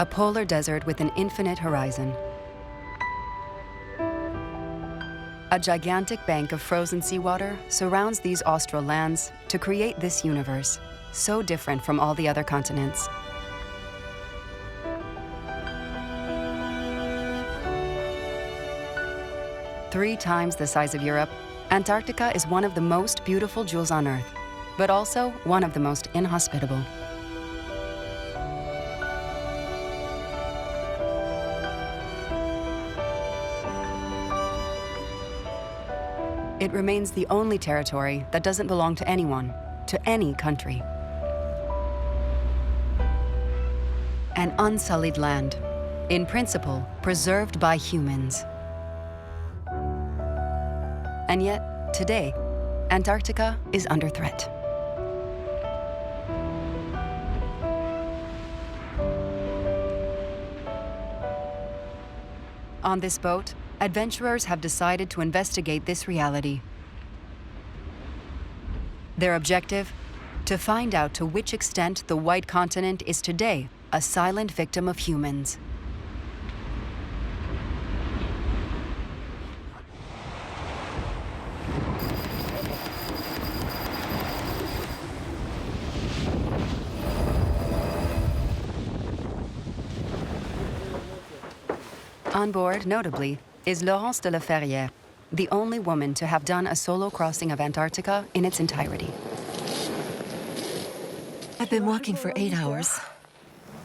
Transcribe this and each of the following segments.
a polar desert with an infinite horizon. A gigantic bank of frozen seawater surrounds these austral lands to create this universe, so different from all the other continents. Three times the size of Europe, Antarctica is one of the most beautiful jewels on Earth, but also one of the most inhospitable. It remains the only territory that doesn't belong to anyone, to any country. An unsullied land, in principle, preserved by humans. And yet, today, Antarctica is under threat. On this boat, adventurers have decided to investigate this reality. Their objective? To find out to which extent the White Continent is today a silent victim of humans. On board, notably, is Laurence de la Ferrière, the only woman to have done a solo crossing of Antarctica in its entirety. I've been walking for 8 hours.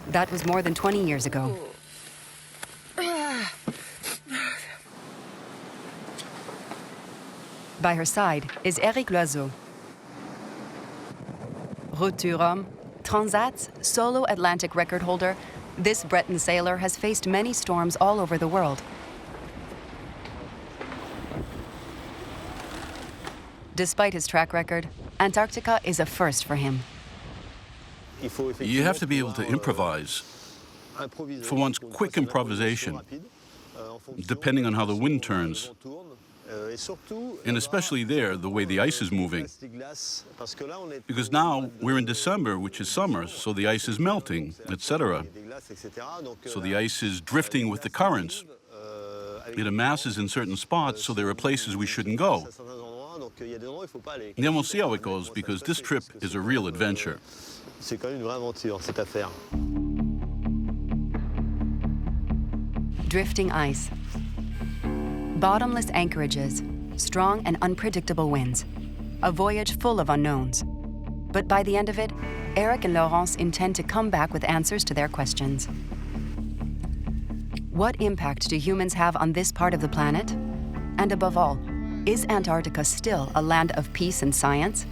That was more than 20 years ago. By her side is Eric Loizeau. Route to Rome, Transat's solo Atlantic record holder, this Breton sailor has faced many storms all over the world. Despite his track record, Antarctica is a first for him. You have to be able to improvise. For one's quick improvisation, depending on how the wind turns. And especially there, the way the ice is moving. Because now we're in December, which is summer, so the ice is melting, etc. So the ice is drifting with the currents. It amasses in certain spots, so there are places we shouldn't go. And then we'll see how it goes, because this trip is a real adventure. Drifting ice. Bottomless anchorages, strong and unpredictable winds, a voyage full of unknowns. But by the end of it, Eric and Laurence intend to come back with answers to their questions. What impact do humans have on this part of the planet? And above all, is Antarctica still a land of peace and science?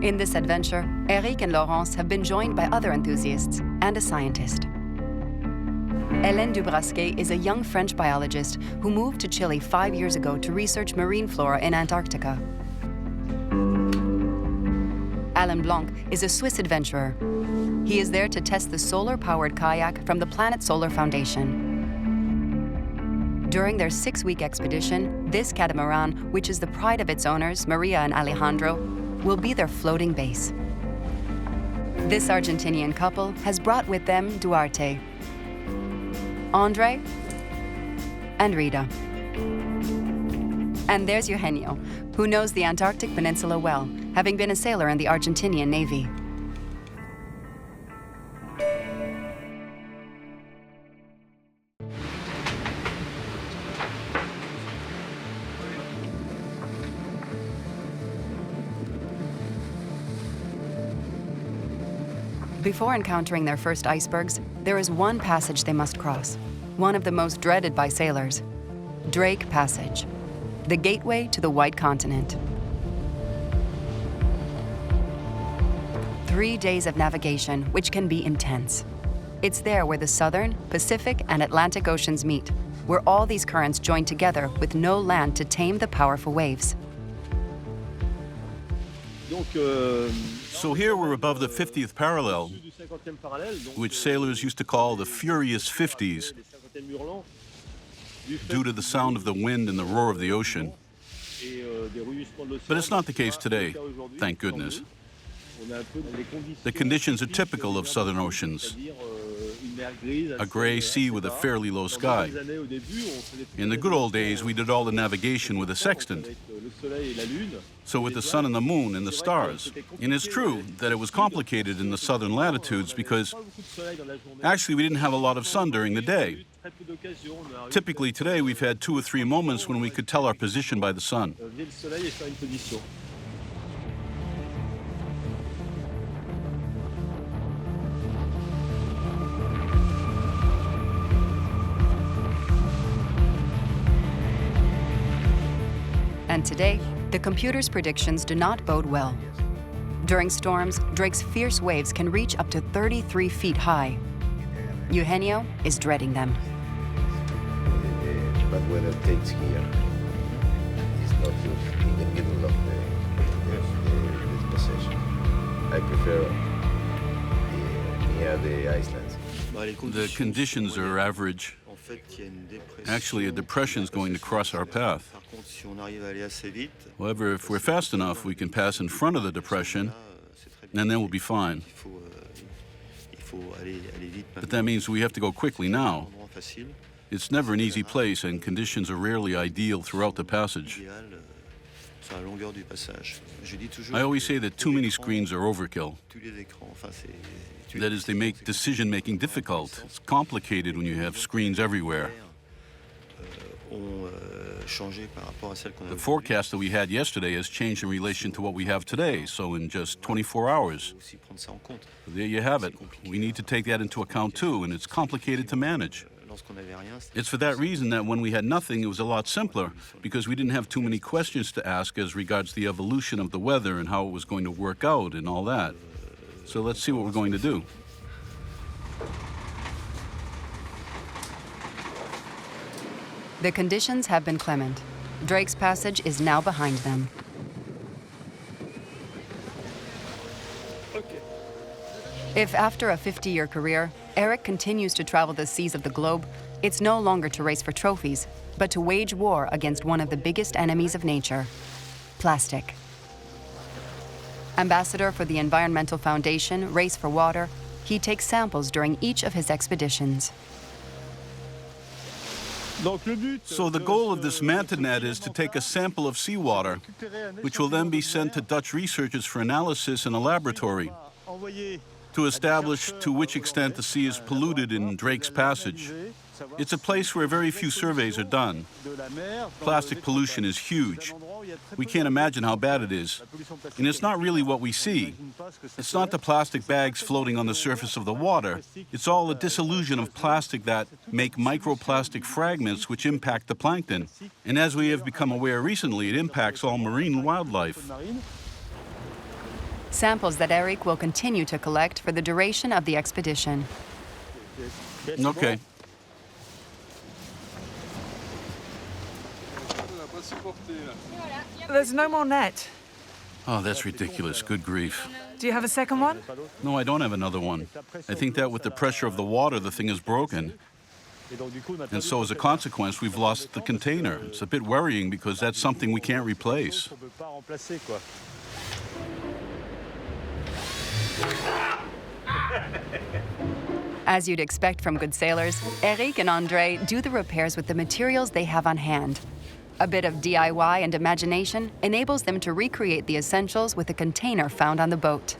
In this adventure, Eric and Laurence have been joined by other enthusiasts and a scientist. Hélène Dubrasquet is a young French biologist who moved to Chile 5 years ago to research marine flora in Antarctica. Alain Blanc is a Swiss adventurer. He is there to test the solar-powered kayak from the Planet Solar Foundation. During their 6-week expedition, this catamaran, which is the pride of its owners, Maria and Alejandro, will be their floating base. This Argentinian couple has brought with them Duarte, Andre, and Rita. And there's Eugenio, who knows the Antarctic Peninsula well, having been a sailor in the Argentinian Navy. Before encountering their first icebergs, there is one passage they must cross, one of the most dreaded by sailors, Drake Passage, the gateway to the White Continent. 3 days of navigation, which can be intense. It's there where the Southern, Pacific, and Atlantic Oceans meet, where all these currents join together with no land to tame the powerful waves. So here we're above the 50th parallel, which sailors used to call the Furious 50s, due to the sound of the wind and the roar of the ocean. But it's not the case today, thank goodness. The conditions are typical of southern oceans. A gray sea with a fairly low sky. In the good old days, we did all the navigation with a sextant. So with the sun and the moon and the stars. And it's true that it was complicated in the southern latitudes because actually we didn't have a lot of sun during the day. Typically today we've had 2 or 3 moments when we could tell our position by the sun. And today, the computer's predictions do not bode well. During storms, Drake's fierce waves can reach up to 33 feet high. Eugenio is dreading them. Bad weather takes here. It's not just in the middle of the session. I prefer near the islands. The conditions are average. Actually, a depression is going to cross our path. However, if we're fast enough, we can pass in front of the depression, and then we'll be fine. But that means we have to go quickly now. It's never an easy place, and conditions are rarely ideal throughout the passage. I always say that too many screens are overkill. That is, they make decision-making difficult. It's complicated when you have screens everywhere. The forecast that we had yesterday has changed in relation to what we have today, so in just 24 hours. There you have it. We need to take that into account too, and it's complicated to manage. It's for that reason that when we had nothing, it was a lot simpler, because we didn't have too many questions to ask as regards the evolution of the weather and how it was going to work out and all that. So let's see what we're going to do. The conditions have been clement. Drake's passage is now behind them. If after a 50-year career, Eric continues to travel the seas of the globe, it's no longer to race for trophies, but to wage war against one of the biggest enemies of nature, plastic. Ambassador for the Environmental Foundation Race for Water, he takes samples during each of his expeditions. So the goal of this manta net is to take a sample of seawater, which will then be sent to Dutch researchers for analysis in a laboratory to establish to which extent the sea is polluted in Drake's Passage. It's a place where very few surveys are done. Plastic pollution is huge. We can't imagine how bad it is. And it's not really what we see. It's not the plastic bags floating on the surface of the water. It's all the dissolution of plastic that make microplastic fragments which impact the plankton. And as we have become aware recently, it impacts all marine wildlife. Samples that Eric will continue to collect for the duration of the expedition. Okay. There's no more net. Oh, that's ridiculous. Good grief. Do you have a second one? No, I don't have another one. I think that with the pressure of the water, the thing is broken. And so as a consequence, we've lost the container. It's a bit worrying because that's something we can't replace. As you'd expect from good sailors, Eric and André do the repairs with the materials they have on hand. A bit of DIY and imagination enables them to recreate the essentials with a container found on the boat.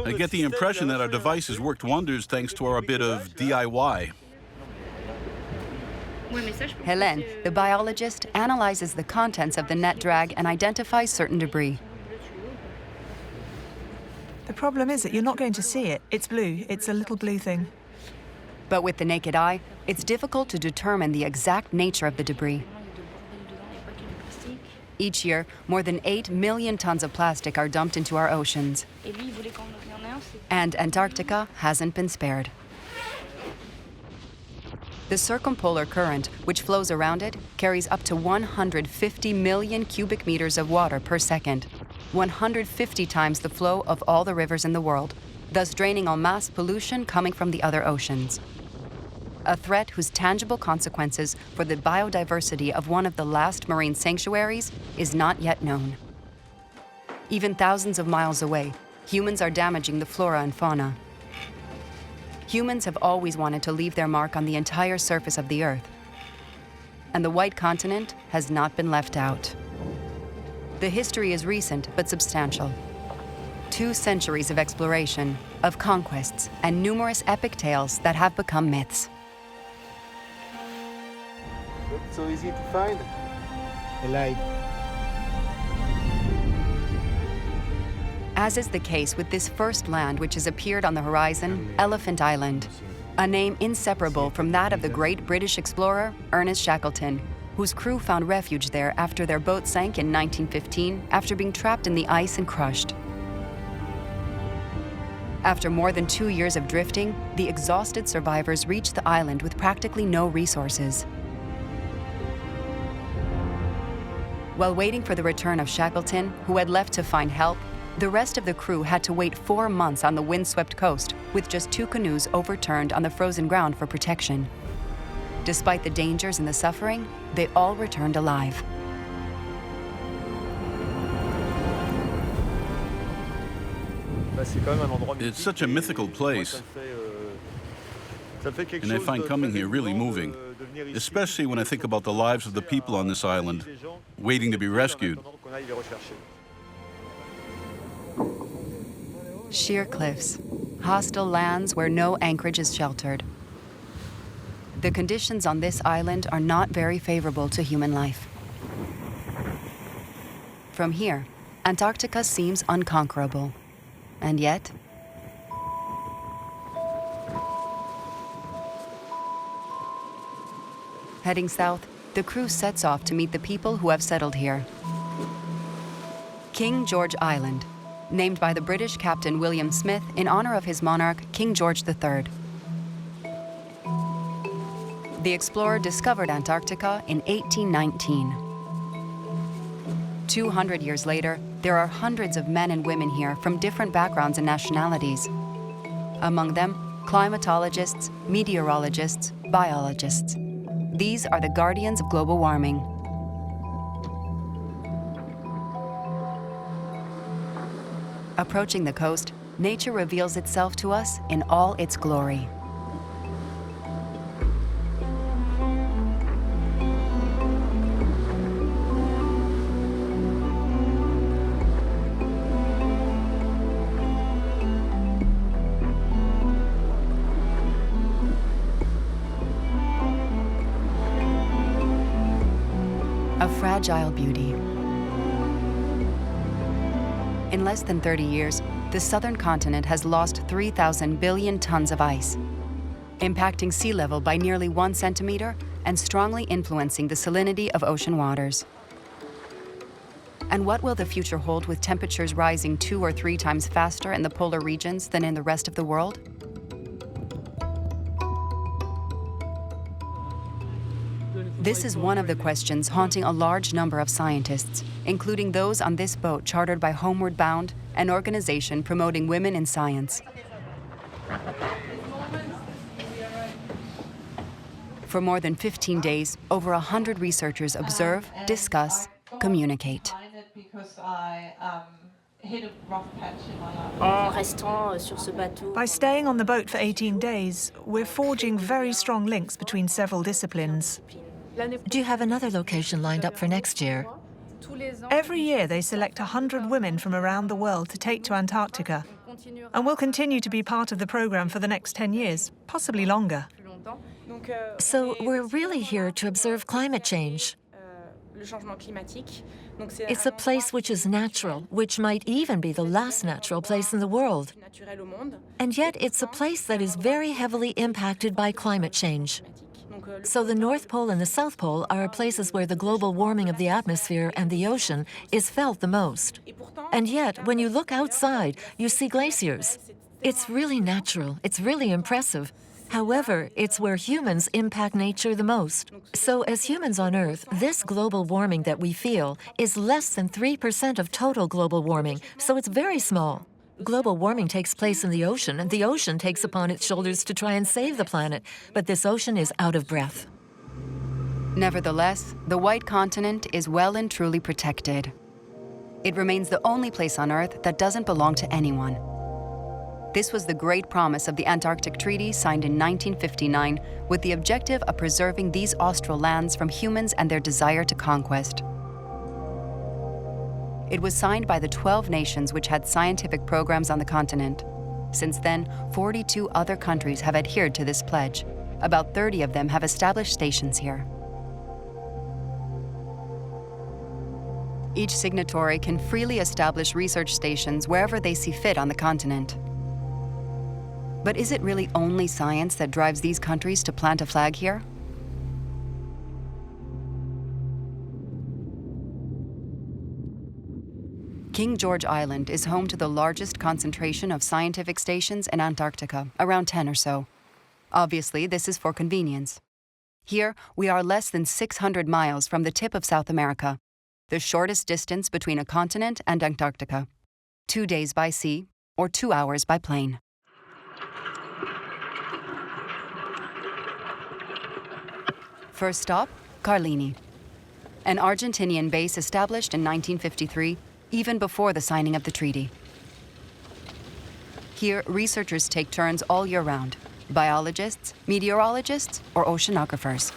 I get the impression that our device has worked wonders thanks to our bit of DIY. Hélène, the biologist, analyzes the contents of the net drag and identifies certain debris. The problem is that you're not going to see it. It's blue. It's a little blue thing. But with the naked eye, it's difficult to determine the exact nature of the debris. Each year, more than 8 million tons of plastic are dumped into our oceans. And Antarctica hasn't been spared. The circumpolar current, which flows around it, carries up to 150 million cubic meters of water per second. 150 times the flow of all the rivers in the world, thus draining en masse pollution coming from the other oceans. A threat whose tangible consequences for the biodiversity of one of the last marine sanctuaries is not yet known. Even thousands of miles away, humans are damaging the flora and fauna. Humans have always wanted to leave their mark on the entire surface of the Earth, and the White Continent has not been left out. The history is recent but substantial. 2 centuries of exploration, of conquests, and numerous epic tales that have become myths. It's so easy to find. A light. As is the case with this first land which has appeared on the horizon, Elephant Island, a name inseparable from that of the great British explorer Ernest Shackleton, whose crew found refuge there after their boat sank in 1915 after being trapped in the ice and crushed. After more than 2 years of drifting, the exhausted survivors reached the island with practically no resources. While waiting for the return of Shackleton, who had left to find help, the rest of the crew had to wait 4 months on the windswept coast, with just 2 canoes overturned on the frozen ground for protection. Despite the dangers and the suffering, they all returned alive. It's such a mythical place, and I find coming here really moving, especially when I think about the lives of the people on this island, waiting to be rescued. Sheer cliffs, hostile lands where no anchorage is sheltered. The conditions on this island are not very favorable to human life. From here, Antarctica seems unconquerable. And yet, heading south, the crew sets off to meet the people who have settled here. King George Island, named by the British Captain William Smith in honor of his monarch, King George III. The explorer discovered Antarctica in 1819. 200 years later, there are hundreds of men and women here from different backgrounds and nationalities. Among them, climatologists, meteorologists, biologists. These are the guardians of global warming. Approaching the coast, nature reveals itself to us in all its glory. A fragile beauty. In less than 30 years, the southern continent has lost 3,000 billion tons of ice, impacting sea level by nearly 1 centimeter and strongly influencing the salinity of ocean waters. And what will the future hold with temperatures rising 2 or 3 times faster in the polar regions than in the rest of the world? This is one of the questions haunting a large number of scientists, including those on this boat chartered by Homeward Bound, an organization promoting women in science. For more than 15 days, over 100 researchers observe, discuss, communicate. By staying on the boat for 18 days, we're forging very strong links between several disciplines. Do you have another location lined up for next year? Every year they select 100 women from around the world to take to Antarctica, and we'll continue to be part of the program for the next 10 years, possibly longer. So we're really here to observe climate change. It's a place which is natural, which might even be the last natural place in the world. And yet it's a place that is very heavily impacted by climate change. So the North Pole and the South Pole are places where the global warming of the atmosphere and the ocean is felt the most. And yet, when you look outside, you see glaciers. It's really natural. It's really impressive. However, it's where humans impact nature the most. So as humans on Earth, this global warming that we feel is less than 3% of total global warming, so it's very small. Global warming takes place in the ocean, and the ocean takes upon its shoulders to try and save the planet, but this ocean is out of breath. Nevertheless, the White Continent is well and truly protected. It remains the only place on Earth that doesn't belong to anyone. This was the great promise of the Antarctic Treaty signed in 1959 with the objective of preserving these austral lands from humans and their desire to conquest. It was signed by the 12 nations which had scientific programs on the continent. Since then, 42 other countries have adhered to this pledge. About 30 of them have established stations here. Each signatory can freely establish research stations wherever they see fit on the continent. But is it really only science that drives these countries to plant a flag here? King George Island is home to the largest concentration of scientific stations in Antarctica, around 10 or so. Obviously, this is for convenience. Here, we are less than 600 miles from the tip of South America, the shortest distance between a continent and Antarctica. 2 days by sea, or 2 hours by plane. First stop, Carlini, an Argentinian base established in 1953, even before the signing of the treaty. Here, researchers take turns all year round, biologists, meteorologists, or oceanographers.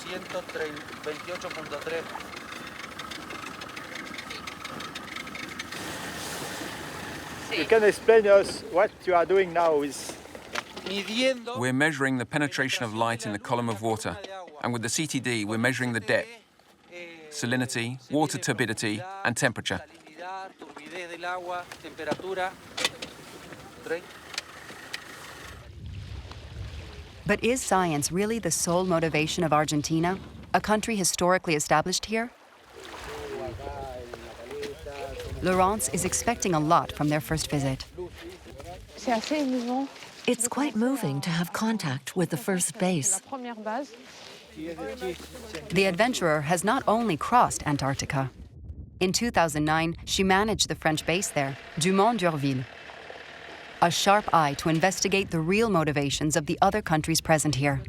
128.3. You can explain to us what you are doing now with... We're measuring the penetration of light in the column of water, and with the CTD, we're measuring the depth, salinity, water turbidity, and temperature. But is science really the sole motivation of Argentina, a country historically established here? Laurence is expecting a lot from their first visit. It's quite moving to have contact with the first base. The adventurer has not only crossed Antarctica. In 2009, she managed the French base there, Dumont d'Urville. A sharp eye to investigate the real motivations of the other countries present here.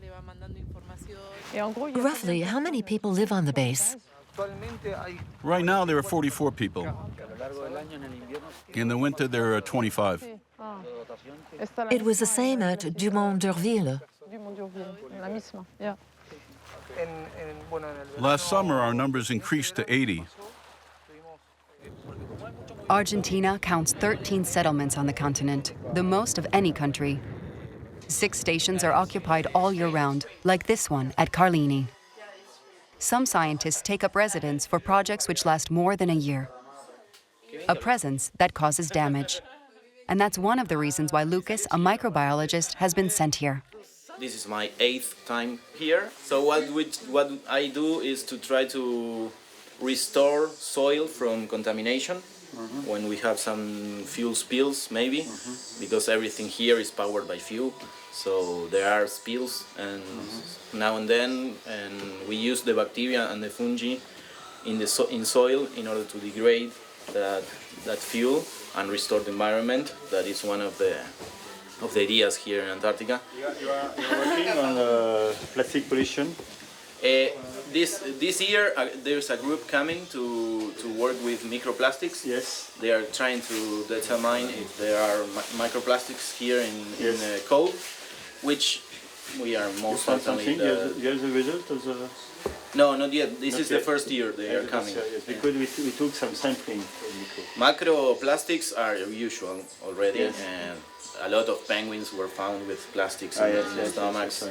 Roughly, how many people live on the base? Right now, there are 44 people. In the winter, there are 25. It was the same at Dumont d'Urville. Last summer, our numbers increased to 80. Argentina counts 13 settlements on the continent, the most of any country. 6 stations are occupied all year round, like this one at Carlini. Some scientists take up residence for projects which last more than a year. A presence that causes damage. And that's one of the reasons why Lucas, a microbiologist, has been sent here. This is my 8th time here. So what I do is to try to restore soil from contamination when we have some fuel spills, maybe, because everything here is powered by fuel. So there are spills, and now and then, and we use the bacteria and the fungi in soil in order to degrade that fuel and restore the environment. That is one of the ideas here in Antarctica. You are working on plastic pollution? This year there's a group coming to work with microplastics. Yes. They are trying to determine if there are microplastics here in the coal, which we are most certainly... You have the result of the... No, not yet. This is the first year they are coming. Yes, because we took some sampling. Macroplastics are usual already, and a lot of penguins were found with plastics in their stomachs,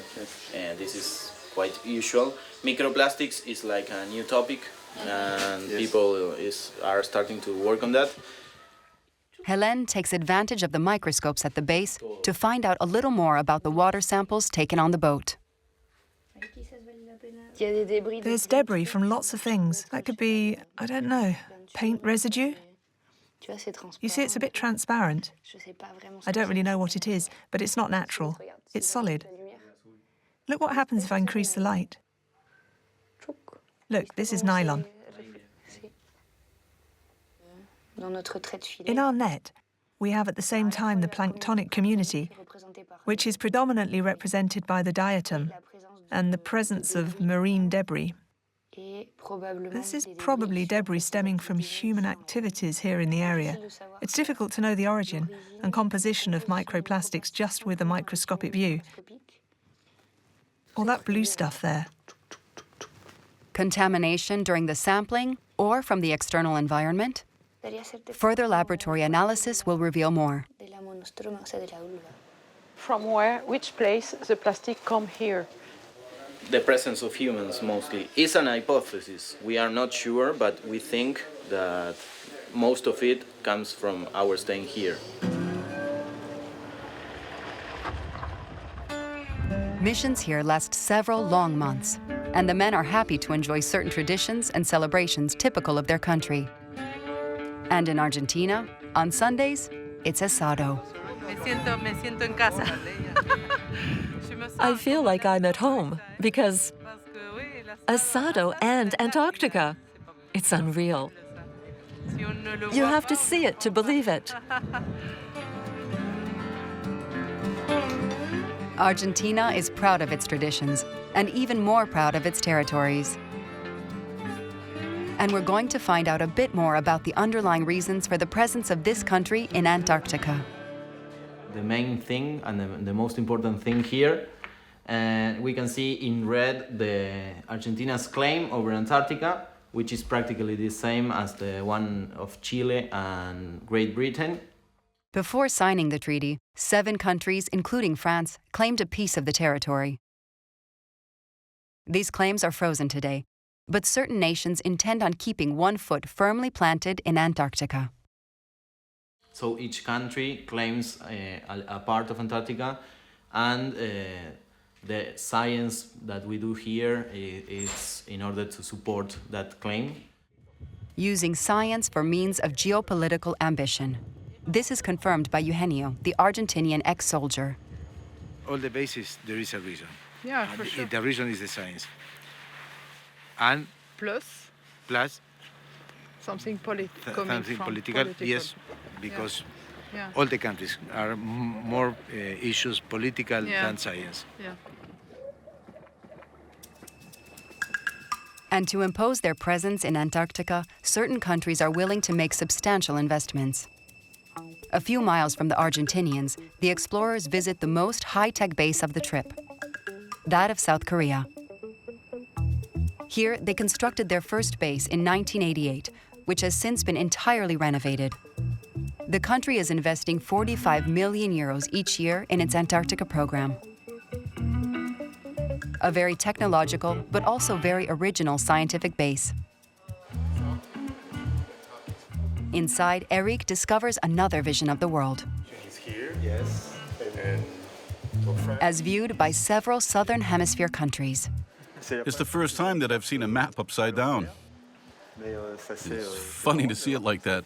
and this is quite usual. Microplastics is like a new topic, and people are starting to work on that. Hélène takes advantage of the microscopes at the base to find out a little more about the water samples taken on the boat. There's debris from lots of things. That could be, I don't know, paint residue? You see, it's a bit transparent. I don't really know what it is, but it's not natural. It's solid. Look what happens if I increase the light. Look, this is nylon. In our net, we have at the same time the planktonic community, which is predominantly represented by the diatom and the presence of marine debris. This is probably debris stemming from human activities here in the area. It's difficult to know the origin and composition of microplastics just with a microscopic view. All that blue stuff there. Contamination during the sampling or from the external environment? Further laboratory analysis will reveal more. From where, which place the plastic come here? The presence of humans mostly is an hypothesis. We are not sure, but we think that most of it comes from our staying here. Missions here last several long months, and the men are happy to enjoy certain traditions and celebrations typical of their country. And in Argentina, on Sundays, it's asado. Me siento en casa. I feel like I'm at home because asado and Antarctica. It's unreal. You have to see it to believe it. Argentina is proud of its traditions and even more proud of its territories. And we're going to find out a bit more about the underlying reasons for the presence of this country in Antarctica. The main thing and the most important thing here, we can see in red the Argentina's claim over Antarctica, which is practically the same as the one of Chile and Great Britain. Before signing the treaty, 7 countries, including France, claimed a piece of the territory. These claims are frozen today, but certain nations intend on keeping one foot firmly planted in Antarctica. So each country claims a part of Antarctica, and the science that we do here is in order to support that claim. Using science for means of geopolitical ambition. This is confirmed by Eugenio, the Argentinian ex-soldier. All the bases, there is a reason. Yeah, for sure. The reason is the science. And Plus something something political, yes, because all the countries are more issues political than science. Yeah. And to impose their presence in Antarctica, certain countries are willing to make substantial investments. A few miles from the Argentinians, the explorers visit the most high-tech base of the trip, that of South Korea. Here, they constructed their first base in 1988, which has since been entirely renovated. The country is investing 45 million euros each year in its Antarctica program. A very technological, but also very original scientific base. Inside, Eric discovers another vision of the world. He's here, yes, and as viewed by several Southern Hemisphere countries. It's the first time that I've seen a map upside down. It's funny to see it like that,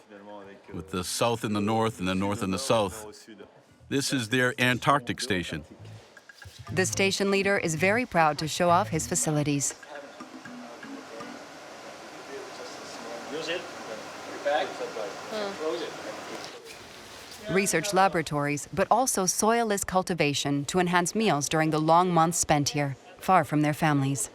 with the south in the north and the north in the south. This is their Antarctic station. The station leader is very proud to show off his facilities. use it, back, close it. Research laboratories, but also soilless cultivation to enhance meals during the long months spent here, far from their families.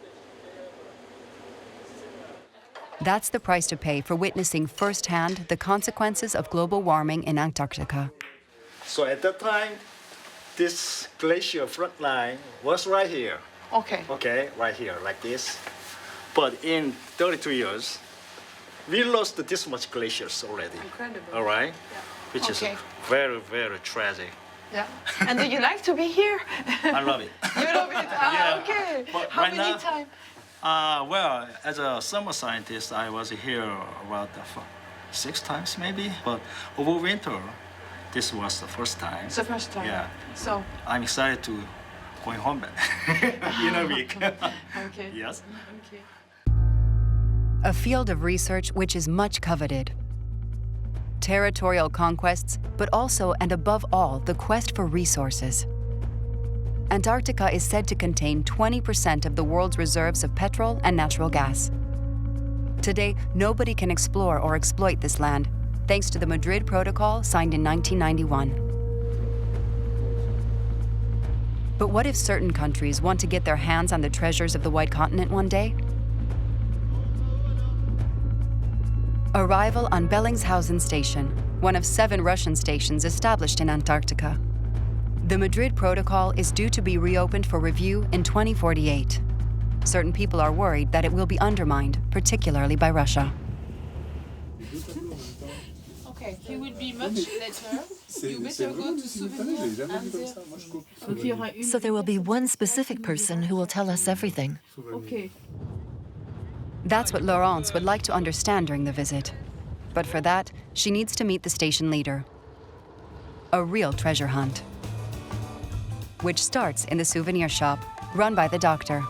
That's the price to pay for witnessing firsthand the consequences of global warming in Antarctica. So at that time, this glacier front line was right here. Okay. Okay, right here, like this. But in 32 years, we lost this much glaciers already. Incredible. All right? Yeah. Which Okay. is very, very tragic. Yeah. And do you like to be here? I love it. You love it? Ah, Yeah. okay. But How right many now- times? Well, as a summer scientist, I was here about 6 times maybe. But over winter, this was the first time. It's the first time. Yeah. So. I'm excited to going home back in a week. Okay. Yes. Okay. A field of research which is much coveted. territorial conquests, but also and above all, the quest for resources. Antarctica is said to contain 20% of the world's reserves of petrol and natural gas. Today, nobody can explore or exploit this land, thanks to the Madrid Protocol signed in 1991. But what if certain countries want to get their hands on the treasures of the White Continent one day? Arrival on Bellingshausen Station, one of 7 Russian stations established in Antarctica. The Madrid Protocol is due to be reopened for review in 2048. Certain people are worried that it will be undermined, particularly by Russia. Okay, he will be much later. You better go to Souvenir and So there will be one specific person who will tell us everything. Okay. That's what Laurence would like to understand during the visit. But for that, she needs to meet the station leader. A real treasure hunt, which starts in the souvenir shop run by the doctor.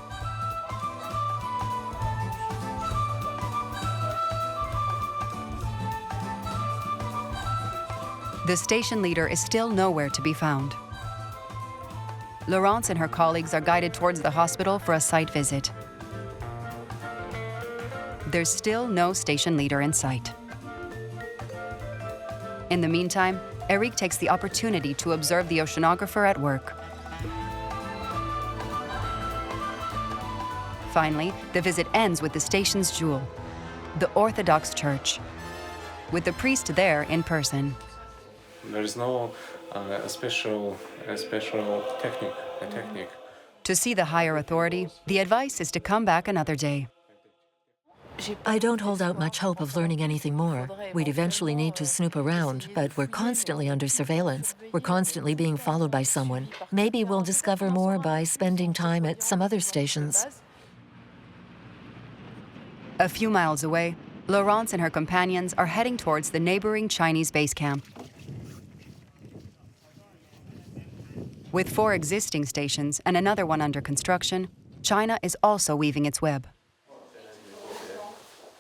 The station leader is still nowhere to be found. Laurence and her colleagues are guided towards the hospital for a site visit. There's still no station leader in sight. In the meantime, Eric takes the opportunity to observe the oceanographer at work. Finally, the visit ends with the station's jewel, the Orthodox Church, with the priest there in person. There is no special technique. To see the higher authority, the advice is to come back another day. I don't hold out much hope of learning anything more. We'd eventually need to snoop around, but we're constantly under surveillance. We're constantly being followed by someone. Maybe we'll discover more by spending time at some other stations. A few miles away, Laurence and her companions are heading towards the neighboring Chinese base camp. With 4 existing stations and another one under construction, China is also weaving its web.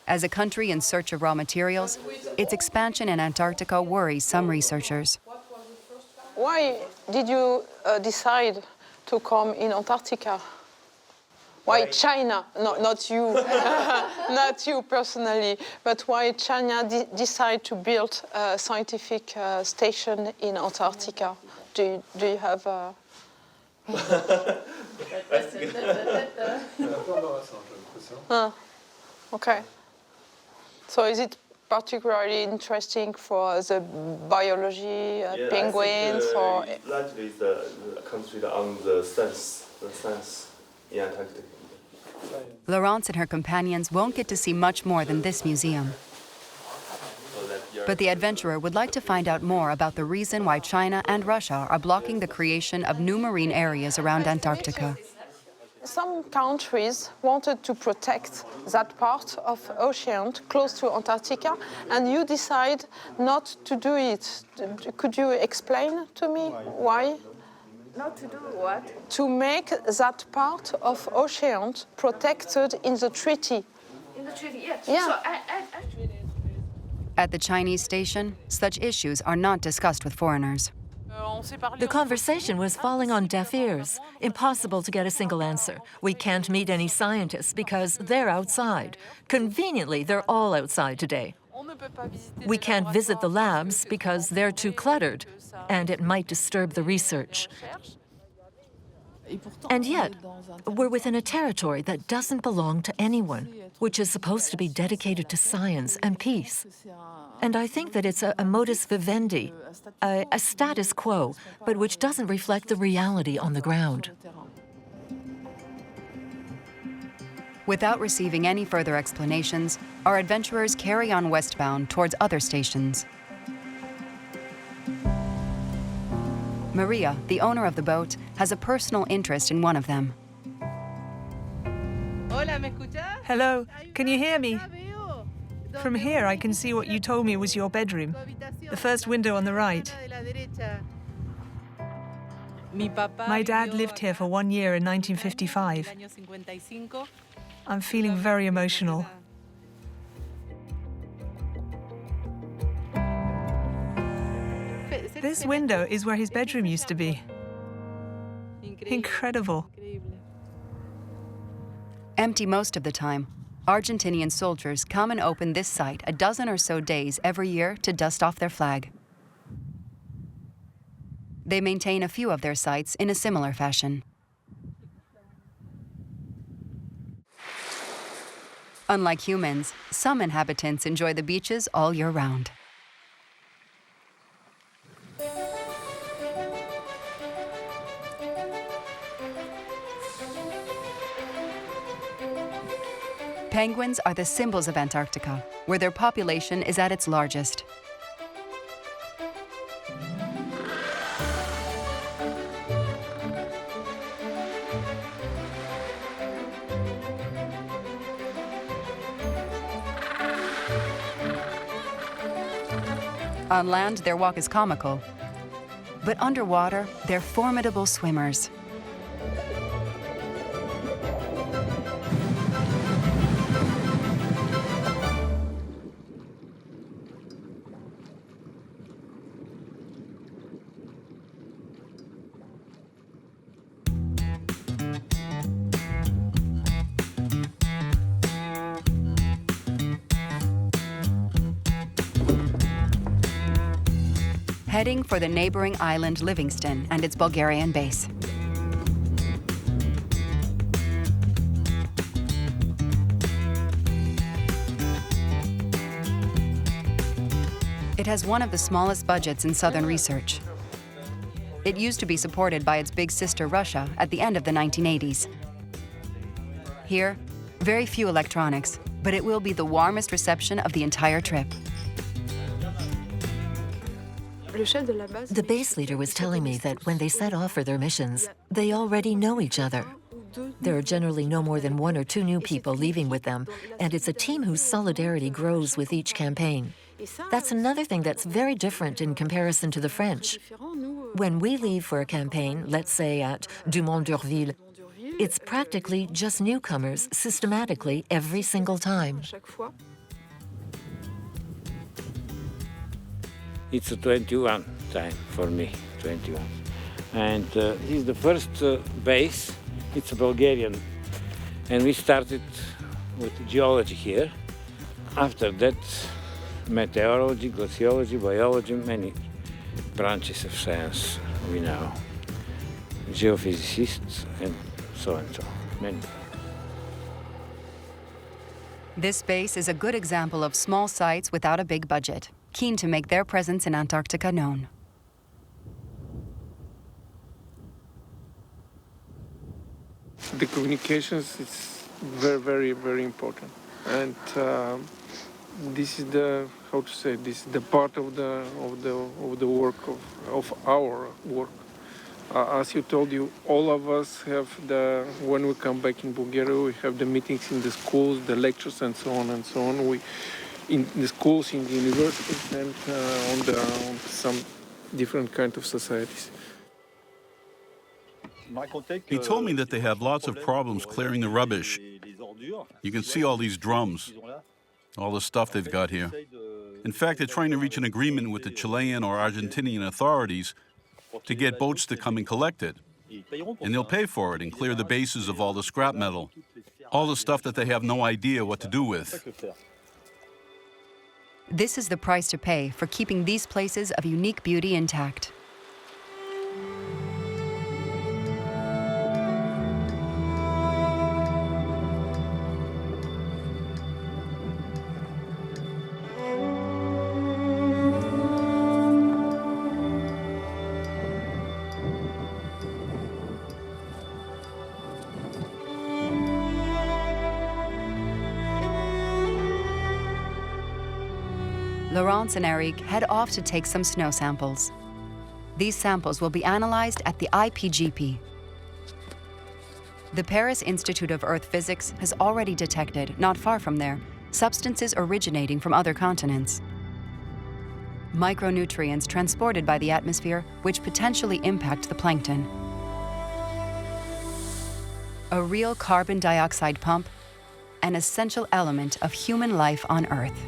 As a country in search of raw materials, its expansion in Antarctica worries some researchers. Why did you decide to come in Antarctica? Why China? Not you, not you personally, but why China decide to build a scientific station in Antarctica? Do you have a... Okay. So is it particularly interesting for the biology, penguins, or? Largely is the concentrated on the science in Antarctica. Laurence and her companions won't get to see much more than this museum. But the adventurer would like to find out more about the reason why China and Russia are blocking the creation of new marine areas around Antarctica. Some countries wanted to protect that part of ocean close to Antarctica, and you decide not to do it. Could you explain to me why? Not to do what? To make that part of ocean protected in the treaty. In the treaty, yes. Yeah. So At the Chinese station, such issues are not discussed with foreigners. The conversation was falling on deaf ears. Impossible to get a single answer. We can't meet any scientists because they're outside. Conveniently, they're all outside today. We can't visit the labs because they're too cluttered, and it might disturb the research. And yet, we're within a territory that doesn't belong to anyone, which is supposed to be dedicated to science and peace. And I think that it's a modus vivendi, a status quo, but which doesn't reflect the reality on the ground. Without receiving any further explanations, our adventurers carry on westbound towards other stations. Maria, the owner of the boat, has a personal interest in one of them. Hello, can you hear me? From here, I can see what you told me was your bedroom, the first window on the right. My dad lived here for 1 year in 1955. I'm feeling very emotional. This window is where his bedroom used to be. Incredible. Empty most of the time, Argentinian soldiers come and open this site a dozen or so days every year to dust off their flag. They maintain a few of their sites in a similar fashion. Unlike humans, some inhabitants enjoy the beaches all year round. Penguins are the symbols of Antarctica, where their population is at its largest. On land, their walk is comical, but underwater, they're formidable swimmers. Heading for the neighboring island Livingston and its Bulgarian base. It has one of the smallest budgets in southern research. It used to be supported by its big sister Russia at the end of the 1980s. Here, very few electronics, but it will be the warmest reception of the entire trip. The base leader was telling me that when they set off for their missions, they already know each other. There are generally no more than 1 or 2 new people leaving with them, and it's a team whose solidarity grows with each campaign. That's another thing that's very different in comparison to the French. When we leave for a campaign, let's say at Dumont-d'Urville, it's practically just newcomers systematically every single time. It's a 21 time for me, 21. And this is the first base. It's a Bulgarian. And we started with geology here. After that, meteorology, glaciology, biology, many branches of science we know. Geophysicists and so, many. This base is a good example of small sites without a big budget, keen to make their presence in Antarctica known. The communications is very, very, very important, and this is the this is the part of the work of our work. As you told you, all of us have when we come back in Bulgaria, we have the meetings in the schools, the lectures, and so on and so on. In the schools, in the universities, and on some different kind of societies. He told me that they have lots of problems clearing the rubbish. You can see all these drums, all the stuff they've got here. In fact, they're trying to reach an agreement with the Chilean or Argentinian authorities to get boats to come and collect it. And they'll pay for it and clear the bases of all the scrap metal, all the stuff that they have no idea what to do with. This is the price to pay for keeping these places of unique beauty intact. Laurence and Eric head off to take some snow samples. These samples will be analyzed at the IPGP. The Paris Institute of Earth Physics has already detected, not far from there, substances originating from other continents. Micronutrients transported by the atmosphere which potentially impact the plankton. A real carbon dioxide pump, an essential element of human life on Earth.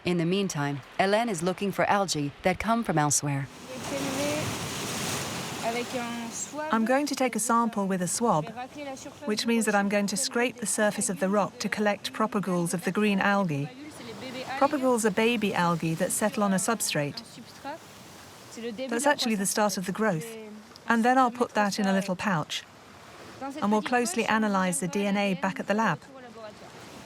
In the meantime, Hélène is looking for algae that come from elsewhere. I'm going to take a sample with a swab, which means that I'm going to scrape the surface of the rock to collect propagules of the green algae. Propagules are baby algae that settle on a substrate. That's actually the start of the growth. And then I'll put that in a little pouch. And we'll closely analyze the DNA back at the lab.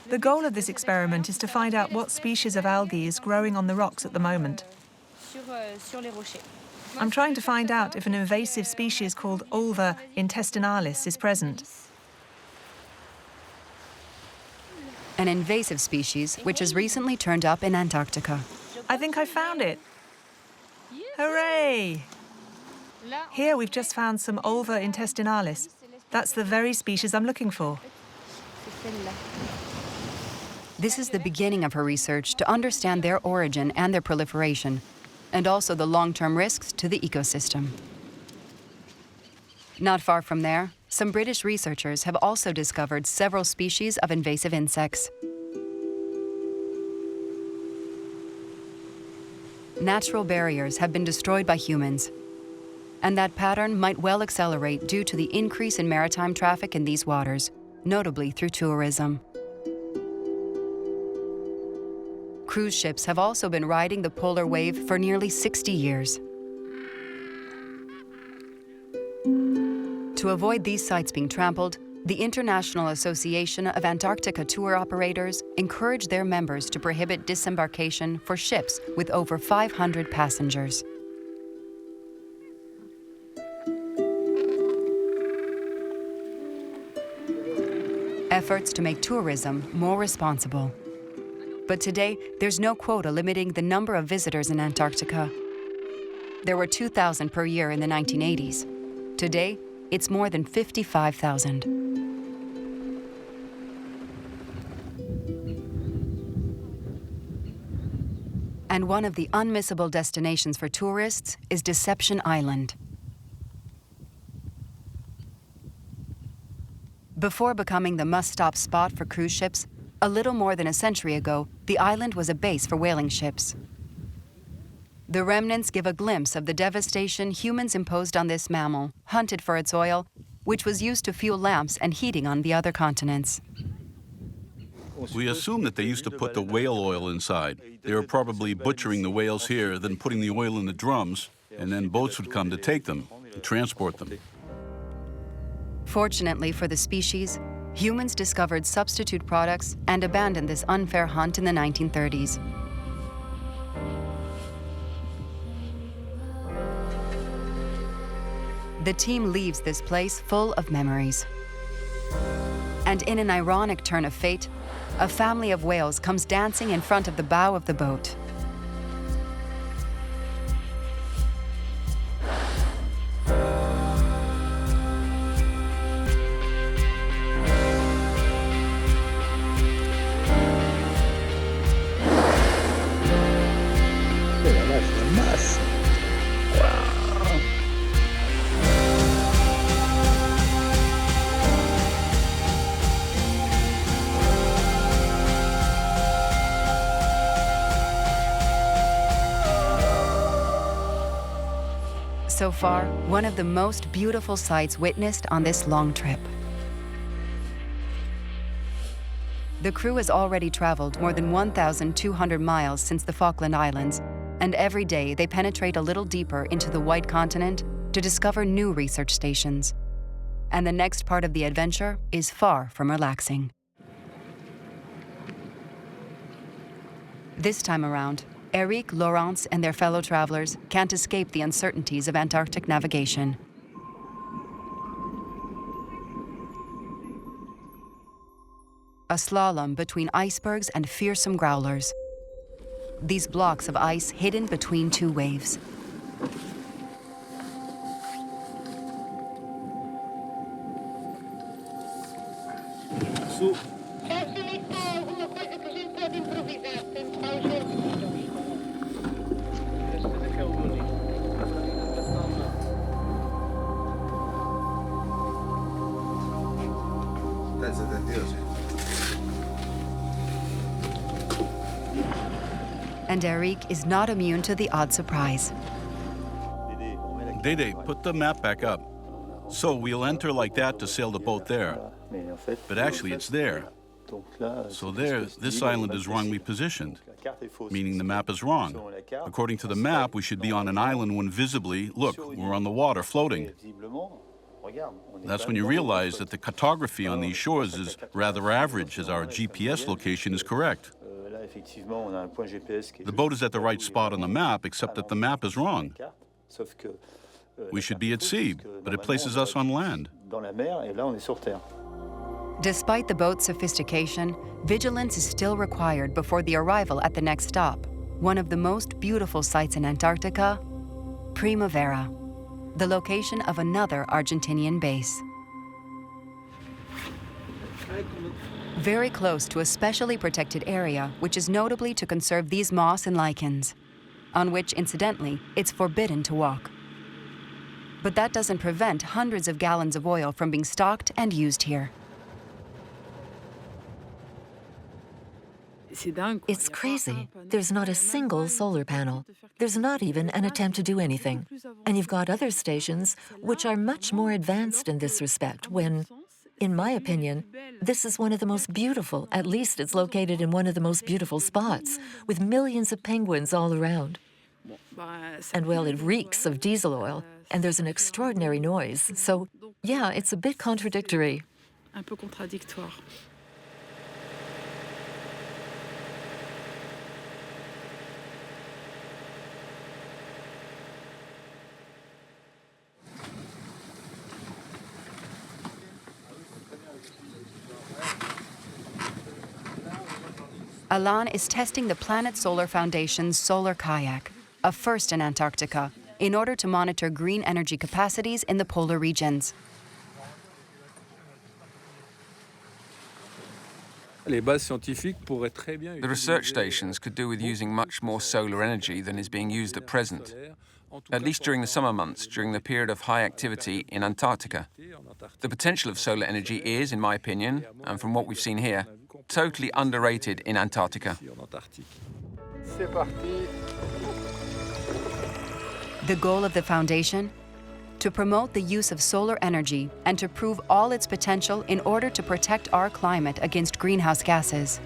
The goal of this experiment is to find out what species of algae is growing on the rocks at the moment. I'm trying to find out if an invasive species called Ulva intestinalis is present. An invasive species which has recently turned up in Antarctica. I think I found it. Hooray! Here we've just found some Ulva intestinalis. That's the very species I'm looking for. This is the beginning of her research to understand their origin and their proliferation, and also the long-term risks to the ecosystem. Not far from there, some British researchers have also discovered several species of invasive insects. Natural barriers have been destroyed by humans, and that pattern might well accelerate due to the increase in maritime traffic in these waters, notably through tourism. Cruise ships have also been riding the polar wave for nearly 60 years. To avoid these sites being trampled, the International Association of Antarctica Tour Operators encouraged their members to prohibit disembarkation for ships with over 500 passengers. Efforts to make tourism more responsible. But today, there's no quota limiting the number of visitors in Antarctica. There were 2,000 per year in the 1980s. Today, it's more than 55,000. And one of the unmissable destinations for tourists is Deception Island. Before becoming the must-stop spot for cruise ships, a little more than a century ago, the island was a base for whaling ships. The remnants give a glimpse of the devastation humans imposed on this mammal, hunted for its oil, which was used to fuel lamps and heating on the other continents. We assume that they used to put the whale oil inside. They were probably butchering the whales here, then putting the oil in the drums, and then boats would come to take them and transport them. Fortunately for the species, humans discovered substitute products and abandoned this unfair hunt in the 1930s. The team leaves this place full of memories. And in an ironic turn of fate, a family of whales comes dancing in front of the bow of the boat. So far, one of the most beautiful sights witnessed on this long trip. The crew has already traveled more than 1,200 miles since the Falkland Islands, and every day they penetrate a little deeper into the White Continent to discover new research stations. And the next part of the adventure is far from relaxing. This time around, Eric, Laurence, and their fellow travelers can't escape the uncertainties of Antarctic navigation. A slalom between icebergs and fearsome growlers. These blocks of ice hidden between two waves. And Eric is not immune to the odd surprise. Dede, put the map back up. So we'll enter like that to sail the boat there. But actually, it's there. So there, this island is wrongly positioned, meaning the map is wrong. According to the map, we should be on an island when visibly, look, we're on the water floating. That's when you realize that the cartography on these shores is rather average, as our GPS location is correct. The boat is at the right spot on the map, except that the map is wrong. We should be at sea, but it places us on land. Despite the boat's sophistication, vigilance is still required before the arrival at the next stop, one of the most beautiful sights in Antarctica, Primavera, the location of another Argentinian base. Very close to a specially protected area, which is notably to conserve these moss and lichens, on which, incidentally, it's forbidden to walk. But that doesn't prevent hundreds of gallons of oil from being stocked and used here. It's crazy. There's not a single solar panel. There's not even an attempt to do anything. And you've got other stations which are much more advanced in this respect when, in my opinion, this is one of the most beautiful, at least it's located in one of the most beautiful spots, with millions of penguins all around. And well, it reeks of diesel oil, and there's an extraordinary noise. So, yeah, it's a bit contradictory. Alain is testing the Planet Solar Foundation's solar kayak, a first in Antarctica, in order to monitor green energy capacities in the polar regions. The research stations could do with using much more solar energy than is being used at present, at least during the summer months, during the period of high activity in Antarctica. The potential of solar energy is, in my opinion, and from what we've seen here, totally underrated in Antarctica. The goal of the foundation? To promote the use of solar energy and to prove all its potential in order to protect our climate against greenhouse gases.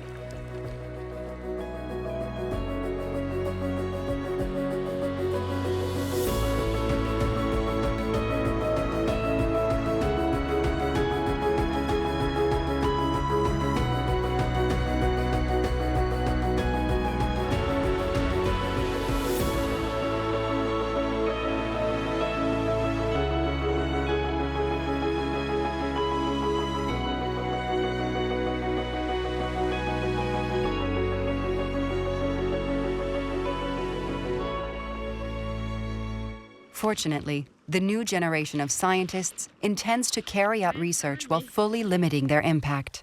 Fortunately, the new generation of scientists intends to carry out research while fully limiting their impact.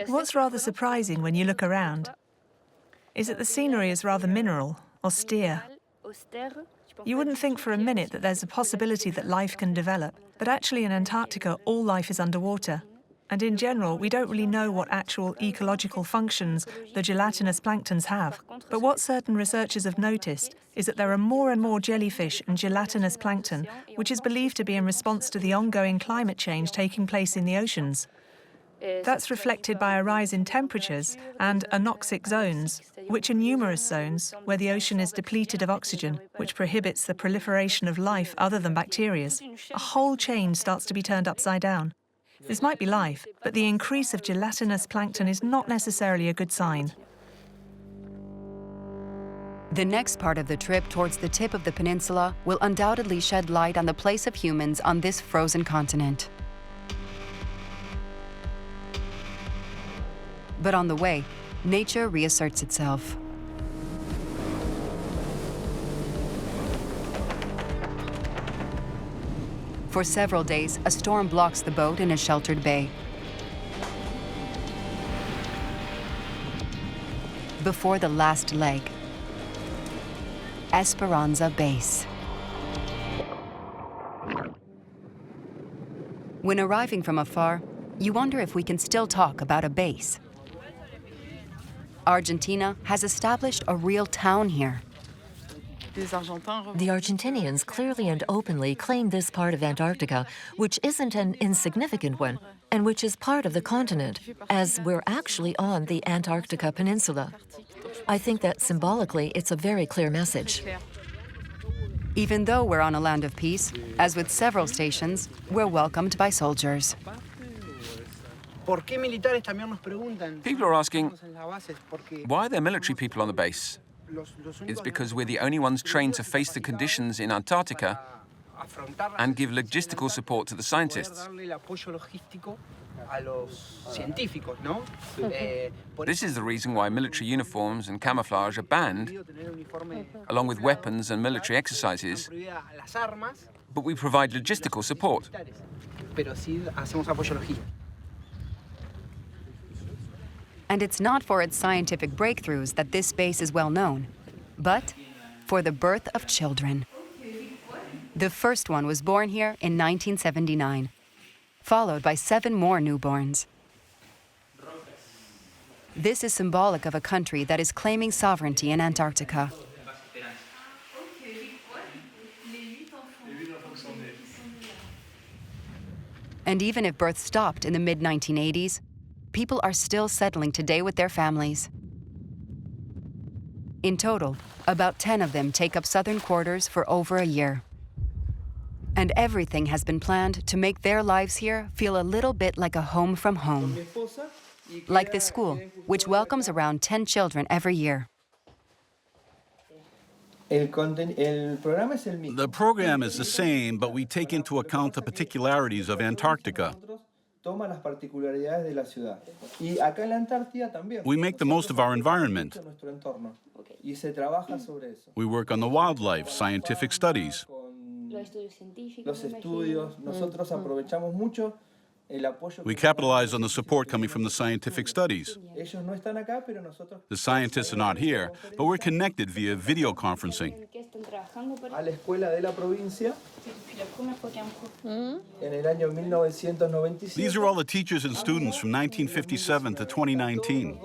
What's rather surprising when you look around is that the scenery is rather mineral, austere. You wouldn't think for a minute that there's a possibility that life can develop, but actually in Antarctica, all life is underwater. And in general, we don't really know what actual ecological functions the gelatinous planktons have. But what certain researchers have noticed is that there are more and more jellyfish and gelatinous plankton, which is believed to be in response to the ongoing climate change taking place in the oceans. That's reflected by a rise in temperatures and anoxic zones, which are numerous zones where the ocean is depleted of oxygen, which prohibits the proliferation of life other than bacteria. A whole chain starts to be turned upside down. This might be life, but the increase of gelatinous plankton is not necessarily a good sign. The next part of the trip towards the tip of the peninsula will undoubtedly shed light on the place of humans on this frozen continent. But on the way, nature reasserts itself. For several days, a storm blocks the boat in a sheltered bay. Before the last leg, Esperanza Base. When arriving from afar, you wonder if we can still talk about a base. Argentina has established a real town here. The Argentinians clearly and openly claim this part of Antarctica, which isn't an insignificant one, and which is part of the continent, as we're actually on the Antarctica Peninsula. I think that symbolically it's a very clear message. Even though we're on a land of peace, as with several stations, we're welcomed by soldiers. People are asking, why are there military people on the base? It's because we're the only ones trained to face the conditions in Antarctica and give logistical support to the scientists. This is the reason why military uniforms and camouflage are banned, along with weapons and military exercises, but we provide logistical support. And it's not for its scientific breakthroughs that this base is well known, but for the birth of children. The first one was born here in 1979, followed by 7 more newborns. This is symbolic of a country that is claiming sovereignty in Antarctica. And even if birth stopped in the mid-1980s, people are still settling today with their families. In total, about 10 of them take up southern quarters for over a year. And everything has been planned to make their lives here feel a little bit like a home from home. Like this school, which welcomes around 10 children every year. The program is the same, but we take into account the particularities of Antarctica. We make the most of our environment. We work on the wildlife, scientific studies. We capitalize on the support coming from the scientific studies. The scientists are not here, but we're connected via video conferencing. These are all the teachers and students from 1957 to 2019.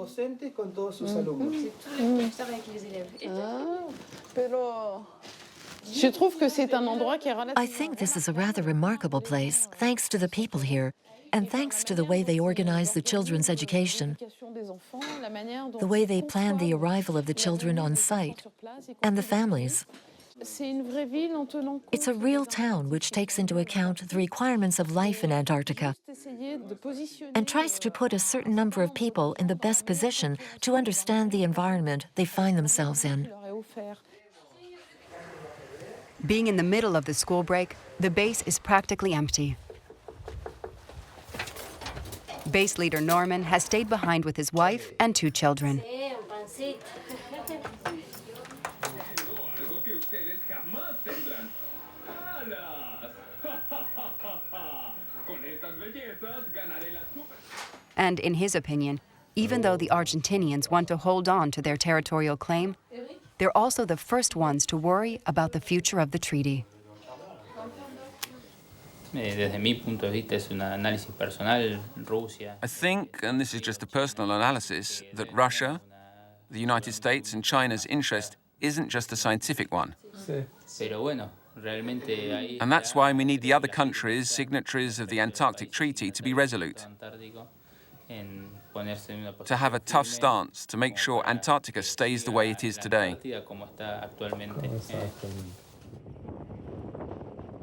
I think this is a rather remarkable place, thanks to the people here, and thanks to the way they organize the children's education, the way they plan the arrival of the children on site, and the families. It's a real town which takes into account the requirements of life in Antarctica and tries to put a certain number of people in the best position to understand the environment they find themselves in. Being in the middle of the school break, the base is practically empty. Base leader Norman has stayed behind with his wife and 2 children. And in his opinion, even though the Argentinians want to hold on to their territorial claim, they're also the first ones to worry about the future of the treaty. I think, and this is just a personal analysis, that Russia, the United States, and China's interest isn't just a scientific one. And that's why we need the other countries, signatories of the Antarctic Treaty, to be resolute, to have a tough stance to make sure Antarctica stays the way it is today.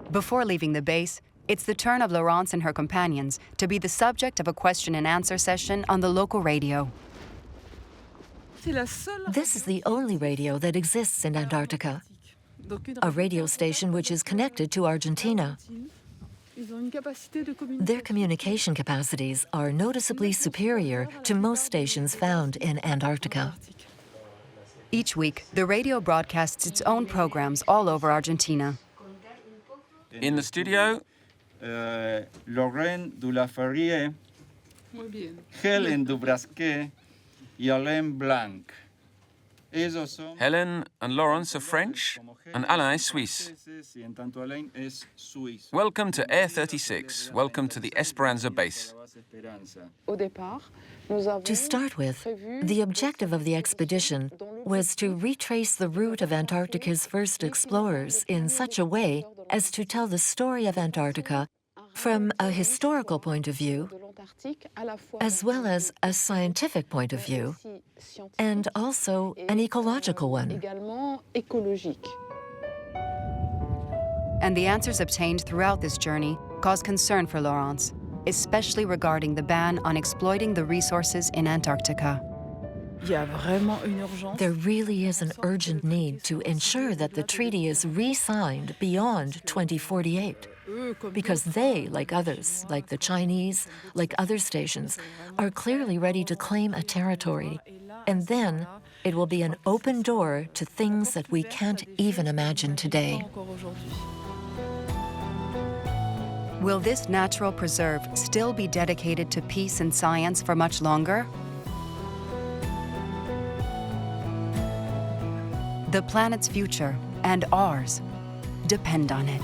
Before leaving the base, it's the turn of Laurence and her companions to be the subject of a question and answer session on the local radio. This is the only radio that exists in Antarctica, a radio station which is connected to Argentina. Their communication capacities are noticeably superior to most stations found in Antarctica. Each week, the radio broadcasts its own programs all over Argentina. In the studio, Laurence de Ferrière, Hélène Dubrasquet, y Alain Blanc. Hélène and Laurence are French, and Alain is Swiss. Welcome to Air 36. Welcome to the Esperanza base. To start with, the objective of the expedition was to retrace the route of Antarctica's first explorers in such a way as to tell the story of Antarctica from a historical point of view, as well as a scientific point of view, and also an ecological one. And the answers obtained throughout this journey cause concern for Laurence, especially regarding the ban on exploiting the resources in Antarctica. There really is an urgent need to ensure that the treaty is re-signed beyond 2048. Because they, like others, like the Chinese, like other stations, are clearly ready to claim a territory. And then it will be an open door to things that we can't even imagine today. Will this natural preserve still be dedicated to peace and science for much longer? The planet's future and ours depend on it.